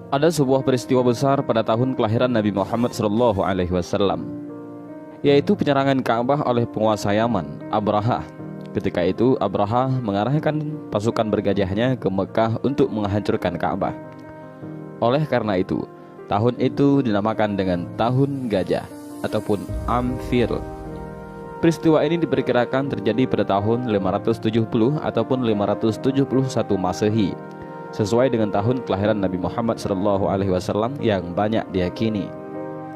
Ada sebuah peristiwa besar pada tahun kelahiran Nabi Muhammad SAW, yaitu penyerangan Ka'bah oleh penguasa Yaman, Abraha. Ketika itu Abraha mengarahkan pasukan bergajahnya ke Mekah untuk menghancurkan Ka'bah. Oleh karena itu, tahun itu dinamakan dengan Tahun Gajah ataupun Am-Fil. Peristiwa ini diperkirakan terjadi pada tahun 570 ataupun 571 Masehi, sesuai dengan tahun kelahiran Nabi Muhammad SAW yang banyak diyakini.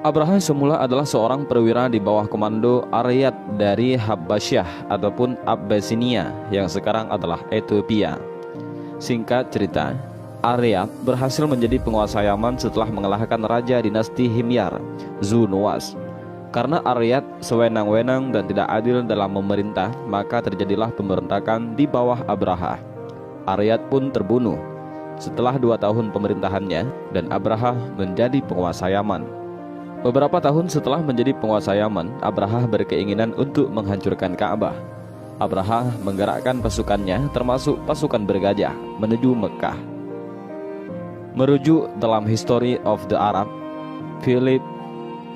Abraha semula adalah seorang perwira di bawah komando Aryat dari Habasyah ataupun Abyssinia yang sekarang adalah Ethiopia. Singkat cerita, Aryat berhasil menjadi penguasa Yaman setelah mengalahkan Raja Dinasti Himyar, Zu-Nuwas. Karena Aryat sewenang-wenang dan tidak adil dalam memerintah, maka terjadilah pemberontakan di bawah Abraha. Aryat pun terbunuh setelah 2 tahun pemerintahannya, dan Abraha menjadi penguasa Yaman. Beberapa tahun setelah menjadi penguasa Yaman, Abraha berkeinginan untuk menghancurkan Ka'bah. Abraha menggerakkan pasukannya, termasuk pasukan bergajah, menuju Mekah. Merujuk dalam History of the Arab, Philip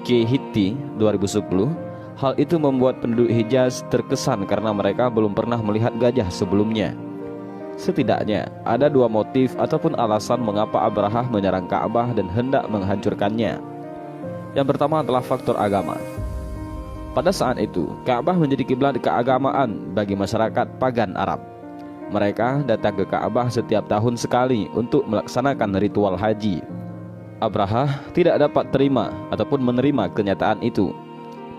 K. Hitti 2010, hal itu membuat penduduk Hijaz terkesan karena mereka belum pernah melihat gajah sebelumnya. Setidaknya ada 2 motif ataupun alasan mengapa Abraha menyerang Ka'bah dan hendak menghancurkannya. Yang pertama adalah faktor agama. Pada saat itu, Ka'bah menjadi kiblat keagamaan bagi masyarakat pagan Arab. Mereka datang ke Ka'bah setiap tahun sekali untuk melaksanakan ritual haji. Abraha tidak dapat terima ataupun menerima kenyataan itu.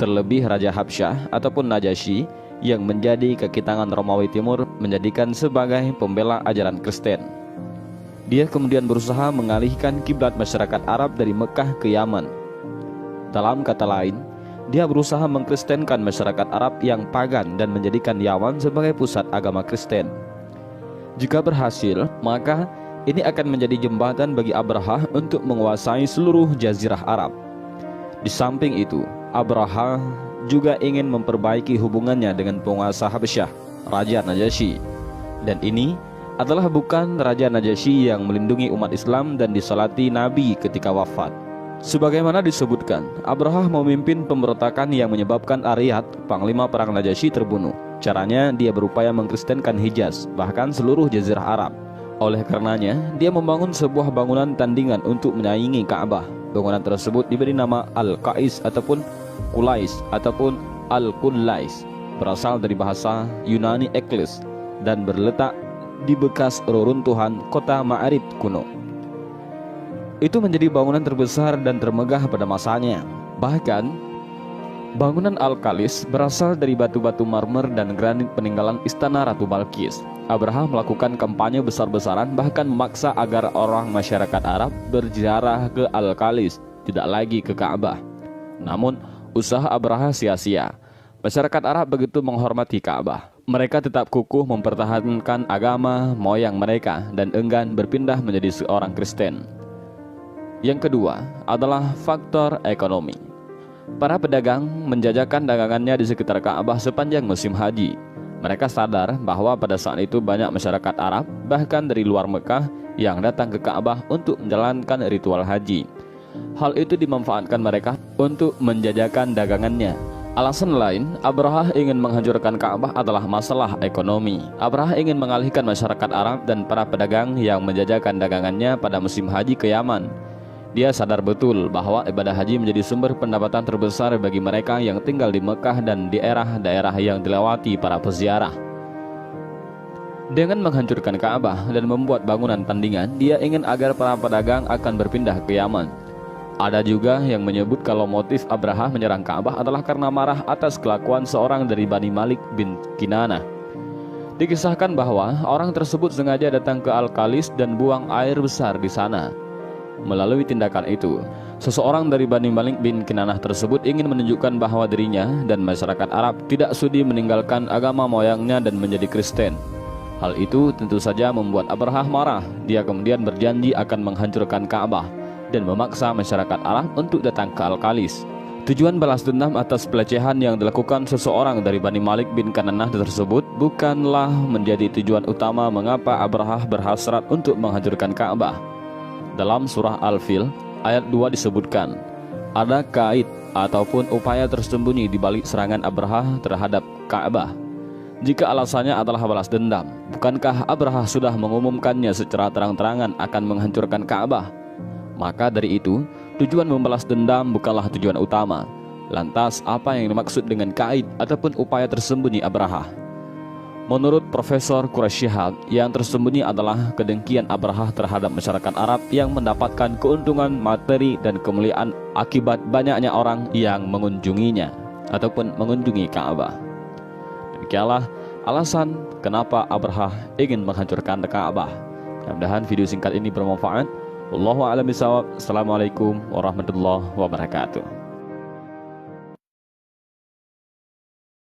Terlebih Raja Habsyah ataupun Najasyi yang menjadi kaki tangan Romawi Timur menjadikan sebagai pembela ajaran Kristen. Dia kemudian berusaha mengalihkan kiblat masyarakat Arab dari Mekah ke Yaman. Dalam kata lain, dia berusaha mengkristenkan masyarakat Arab yang pagan dan menjadikan Yaman sebagai pusat agama Kristen. Jika berhasil, maka ini akan menjadi jembatan bagi Abraha untuk menguasai seluruh jazirah Arab. Di samping itu, Abraha juga ingin memperbaiki hubungannya dengan penguasa Habasyah, Raja Najasyi. Dan ini adalah bukan Raja Najasyi yang melindungi umat Islam dan disalati Nabi ketika wafat. Sebagaimana disebutkan, Abraha memimpin pemberontakan yang menyebabkan Aryat, panglima perang Najasyi, terbunuh. Caranya, dia berupaya mengkristenkan Hijaz, bahkan seluruh jazirah Arab. Oleh karenanya, dia membangun sebuah bangunan tandingan untuk menyaingi Ka'bah. Bangunan tersebut diberi nama Al-Qais ataupun Qulais ataupun Al-Qullais, berasal dari bahasa Yunani Eklis dan berletak di bekas reruntuhan kota Ma'arib kuno. Itu menjadi bangunan terbesar dan termegah pada masanya. Bahkan, bangunan Al-Qalis berasal dari batu-batu marmer dan granit peninggalan istana Ratu Balqis. Abraha melakukan kampanye besar-besaran, bahkan memaksa agar orang masyarakat Arab berziarah ke Al-Qalis, tidak lagi ke Ka'bah. Namun, usaha Abraha sia-sia. Masyarakat Arab begitu menghormati Ka'bah. Mereka tetap kukuh mempertahankan agama moyang mereka dan enggan berpindah menjadi seorang Kristen. Yang kedua adalah faktor ekonomi. Para pedagang menjajakan dagangannya di sekitar Ka'bah sepanjang musim haji. Mereka sadar bahwa pada saat itu banyak masyarakat Arab, bahkan dari luar Mekah, yang datang ke Ka'bah untuk menjalankan ritual haji. Hal itu dimanfaatkan mereka untuk menjajakan dagangannya. Alasan lain, Abraha ingin menghancurkan Ka'bah adalah masalah ekonomi. Abraha ingin mengalihkan masyarakat Arab dan para pedagang yang menjajakan dagangannya pada musim haji ke Yaman. Dia sadar betul bahwa ibadah haji menjadi sumber pendapatan terbesar bagi mereka yang tinggal di Mekah dan di daerah-daerah yang dilewati para peziarah. Dengan menghancurkan Ka'bah dan membuat bangunan tandingan, dia ingin agar para pedagang akan berpindah ke Yaman. Ada juga yang menyebut kalau motif Abraha menyerang Ka'bah adalah karena marah atas kelakuan seorang dari Bani Malik bin Kinanah. Dikisahkan bahwa orang tersebut sengaja datang ke Al-Qalis dan buang air besar di sana. Melalui tindakan itu, seseorang dari Bani Malik bin Kinanah tersebut ingin menunjukkan bahwa dirinya dan masyarakat Arab tidak sudi meninggalkan agama moyangnya dan menjadi Kristen. Hal itu tentu saja membuat Abraha marah. Dia kemudian berjanji akan menghancurkan Ka'bah dan memaksa masyarakat Arab untuk datang ke Al-Qalis. Tujuan balas dendam atas pelecehan yang dilakukan seseorang dari Bani Malik bin Kinanah tersebut bukanlah menjadi tujuan utama mengapa Abraha berhasrat untuk menghancurkan Ka'bah. Dalam surah Al-Fil ayat 2 disebutkan, ada kait ataupun upaya tersembunyi di balik serangan Abraha terhadap Ka'bah. Jika alasannya adalah balas dendam, bukankah Abraha sudah mengumumkannya secara terang-terangan akan menghancurkan Ka'bah? Maka dari itu, tujuan membalas dendam bukanlah tujuan utama. Lantas, apa yang dimaksud dengan kait ataupun upaya tersembunyi Abraha? Menurut Profesor Quraisy Shihab, yang tersembunyi adalah kedengkian Abraha terhadap masyarakat Arab yang mendapatkan keuntungan materi dan kemuliaan akibat banyaknya orang yang mengunjunginya ataupun mengunjungi Ka'bah. Demikianlah alasan kenapa Abraha ingin menghancurkan Ka'bah. Mudah-mudahan video singkat ini bermanfaat. Wallahu a'lam bishawab. Assalamualaikum warahmatullahi wabarakatuh.